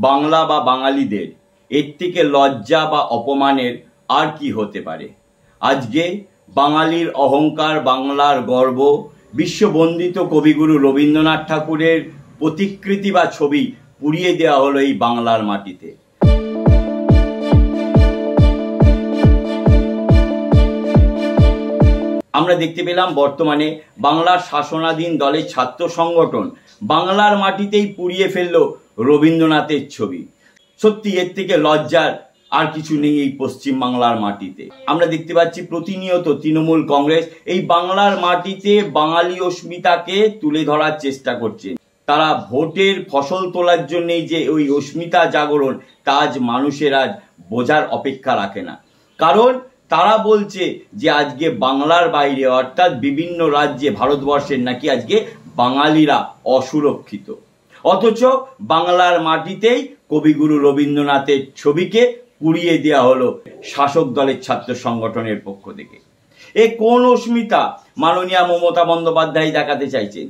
বাংলা বা বাঙালিদের এর থেকে লজ্জা বা অপমানের আর কি হতে পারে। আজকে বাঙালির অহংকার, বাংলার গর্ব, বিশ্ববন্দিত কবিগুরু রবীন্দ্রনাথ ঠাকুরের প্রতিকৃতি বা ছবি পুড়িয়ে দেওয়া হলো এই বাংলার মাটিতে। আমরা দেখতে পেলাম বর্তমানে বাংলার শাসনাধীন দলের ছাত্র সংগঠন বাংলার মাটিতেই পুড়িয়ে ফেললো রবীন্দ্রনাথের ছবি। সত্যি এর থেকে লজ্জার আর কিছু নেই এই পশ্চিম বাংলার মাটিতে। আমরা দেখতে পাচ্ছি প্রতিনিয়ত তৃণমূল কংগ্রেস এই বাংলার মাটিতে বাঙালি অস্মিতাকে তুলে ধরার চেষ্টা করছে। তারা ভোটের ফসল তোলার জন্যই যে ওই অস্মিতা জাগরণ, তা আজ মানুষের আজ বোঝার অপেক্ষা রাখে না। কারণ তারা বলছে যে আজকে বাংলার বাইরে অর্থাৎ বিভিন্ন রাজ্যে ভারতবর্ষের নাকি আজকে বাঙালিরা অসুরক্ষিত, অথচ বাংলার মাটিতেই কবিগুরু রবীন্দ্রনাথের ছবিকে পুড়িয়ে দেওয়া হলো শাসক দলের ছাত্র সংগঠনের পক্ষ থেকে। এ কোন অস্মিতা মাননীয়া মমতা বন্দ্যোপাধ্যায় দেখাতে চাইছেন?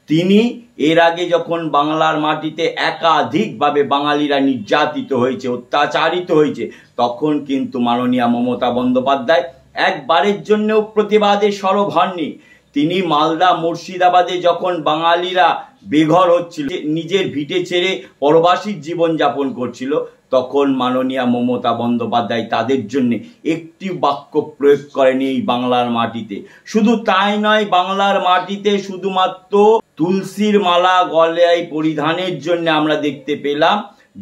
তিনি এর আগে যখন বাংলার মাটিতে একাধিকভাবে বাঙালিরা নির্যাতিত হয়েছে, অত্যাচারিত হয়েছে, তখন কিন্তু মাননীয়া মমতা বন্দ্যোপাধ্যায় একবারের জন্যও প্রতিবাদে সরব হননি। তিনি মালদা, মুর্শিদাবাদে যখন বাঙালিরা বেঘর হচ্ছিল, নিজের ভিটে ছেড়ে পরবাসীর জীবনযাপন করছিল, তখন মাননীয়া মমতা বন্দ্যোপাধ্যায় তাদের জন্য একটি বাক্য প্রয়োগ করেনি এই বাংলার মাটিতে। শুধু তাই নয়, বাংলার মাটিতে শুধুমাত্র তুলসীর মালা গলায় পরিধানের জন্য আমরা দেখতে পেলাম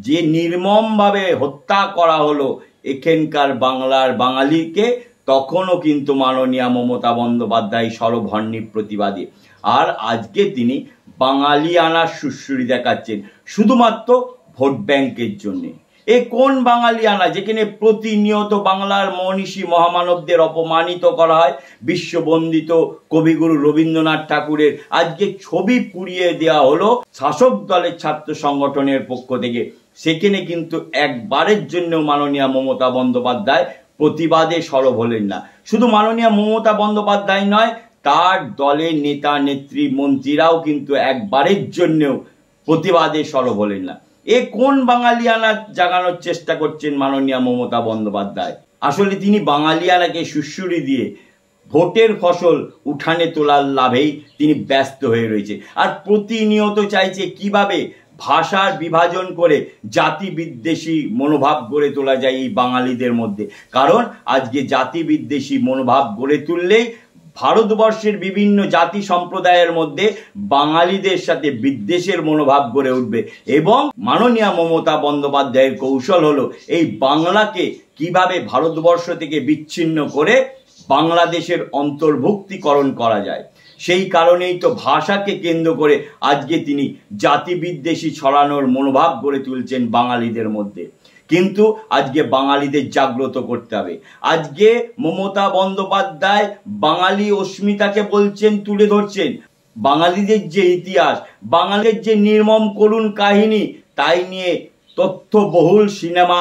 যে নির্মমভাবে হত্যা করা হলো এখানকার বাংলার বাঙালিকে, তখনও কিন্তু মাননীয়া মমতা বন্দ্যোপাধ্যায় সরব হননি প্রতিবাদে। আর আজকে তিনি বাঙালি আনার সুশ্রুতি দেখাচ্ছেন শুধুমাত্র ভোট ব্যাংকের জন্য। এ কোন বাঙালি আনা, যেখানে প্রতিনিয়ত বাংলার মনীষী মহামানবদের অপমানিত করা হয়। বিশ্ববন্দিত কবিগুরু রবীন্দ্রনাথ ঠাকুরের আজকে ছবি পুড়িয়ে দেওয়া হলো শাসক দলের ছাত্র সংগঠনের পক্ষ থেকে। সেখানে কিন্তু একবারের জন্য মাননীয়া মমতা বন্দ্যোপাধ্যায় প্রতিবাদে সরব হলেন না। শুধু মাননীয়া মমতা বন্দ্যোপাধ্যায় নয়, তার দলের নেতা, নেত্রী, মন্ত্রীরাও কিন্তু একবারের জন্যও প্রতিবাদে সরব হলেন না। এ কোন বাঙালিয়ানা জাগানোর চেষ্টা করছেন মাননীয়া মমতা বন্দ্যোপাধ্যায়? আসলে তিনি বাঙালিয়ানাকে সুশ্রুতি দিয়ে ভোটের ফসল উঠানে তোলার লাভেই তিনি ব্যস্ত হয়ে রয়েছে। আর প্রতিনিয়ত চাইছে কিভাবে ভাষার বিভাজন করে জাতি বিদ্বেষী মনোভাব গড়ে তোলা যায় এই বাঙালিদের মধ্যে। কারণ আজকে জাতি বিদ্বেষী মনোভাব গড়ে তুললেই ভারতবর্ষের বিভিন্ন জাতি সম্প্রদায়ের মধ্যে বাঙালিদের সাথে বিদ্বেষের মনোভাব গড়ে উঠবে। এবং মাননীয়া মমতা বন্দ্যোপাধ্যায়ের কৌশল হলো এই বাংলাকে কিভাবে ভারতবর্ষ থেকে বিচ্ছিন্ন করে বাংলাদেশের অন্তর্ভুক্তিকরণ করা যায়। সেই কারণেই তো ভাষাকে কেন্দ্র করে আজকে তিনি জাতি বিদ্বেষী ছড়ানোর মনোভাব গড়ে তুলছেন বাঙালিদের মধ্যে। কিন্তু আজকে বাঙালিদের জাগ্রত করতে হবে। আজকে মমতা বন্দ্যোপাধ্যায় বাঙালি অস্মিতাকে বলছেন, তুলে ধরছেন বাঙালিদের যে ইতিহাস, বাঙালির যে নির্মম করুণ কাহিনী, তাই নিয়ে তথ্যবহুল সিনেমা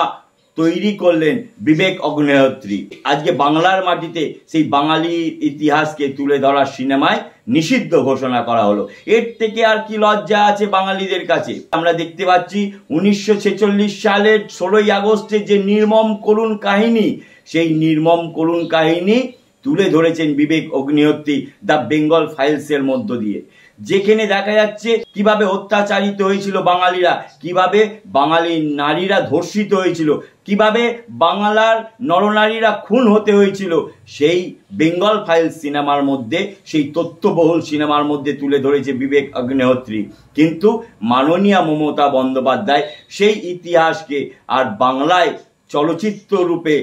তৈরি করলেন বিবেক অগ্নিহোত্রী। আজকে বাংলার মাটিতে সেই বাঙালি ইতিহাসকে তুলে ধরার সিনেমায় নিষিদ্ধ ঘোষণা করা হলো। এর থেকে আর কি লজ্জা আছে বাঙালিদের কাছে? আমরা দেখতে পাচ্ছি 1946 সালের 16ই আগস্টের যে নির্মম করুণ কাহিনী, সেই নির্মম করুণ কাহিনী তুলে ধরেছেন বিবেক অগ্নিহোত্রী দ্য বেঙ্গল ফাইলসের মধ্য দিয়ে, যেখানে দেখা যাচ্ছে কিভাবে অত্যাচারিত হয়েছিল বাঙালিরা, কিভাবে বাঙালি নারীরা ধর্ষিত হয়েছিল, কিভাবে বাংলার নরনারীরা খুন হতে হয়েছিল। সেই বেঙ্গল ফাইলস সিনেমার মধ্যে, সেই তথ্যবহুল সিনেমার মধ্যে তুলে ধরেছে বিবেক অগ্নিহোত্রী। কিন্তু মাননীয়া মমতা বন্দ্যোপাধ্যায় সেই ইতিহাসকে আর বাংলায় চলচ্চিত্র রূপে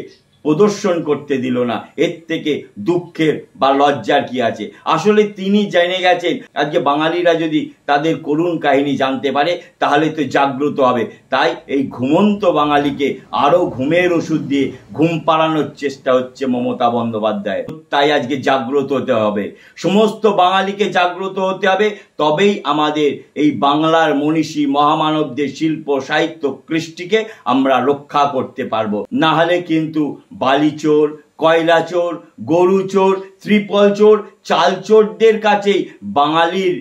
প্রদর্শন করতে দিল না। এর থেকে দুঃখের বা লজ্জার কি আছে? আসলে তিনি জেনে গেছেন আজকে বাঙালিরা যদি তাদের করুণ কাহিনী জানতে পারে তাহলে তো জাগ্রত হবে। তাই এই ঘুমন্ত বাঙালিকে আরো ঘুমের ওষুধ দিয়ে ঘুম পাড়ানোর চেষ্টা হচ্ছে মমতা বন্দ্যোপাধ্যায়। তাই আজকে জাগ্রত হতে হবে, সমস্ত বাঙালিকে জাগ্রত হতে হবে। তবেই আমাদের এই বাংলার মনীষী মহামানবদের শিল্প, সাহিত্য, কৃষ্টিকে আমরা রক্ষা করতে পারবো। না হলে কিন্তু বালিচোর, কয়লা চোর, গরু চোর, ত্রিপল চোর, চাল চোরদের কাছেই বাঙালির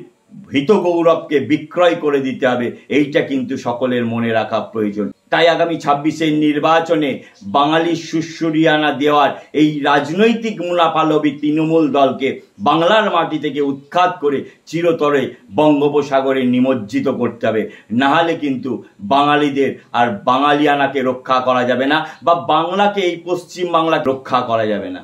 হিত গৌরবকে বিক্রয় করে দিতে হবে, এইটা কিন্তু সকলের মনে রাখা প্রয়োজন। তাই আগামী 26-এর নির্বাচনে বাঙালির সুশুরিয়ানা দেওয়ার এই রাজনৈতিক মুনাফালোভী তৃণমূল দলকে বাংলার মাটি থেকে উৎখাত করে চিরতরে বঙ্গোপসাগরে নিমজ্জিত করতে হবে। নাহলে কিন্তু বাঙালিদের আর বাঙালিয়ানাকে রক্ষা করা যাবে না, বা বাংলাকে, এই পশ্চিম বাংলাকে রক্ষা করা যাবে না।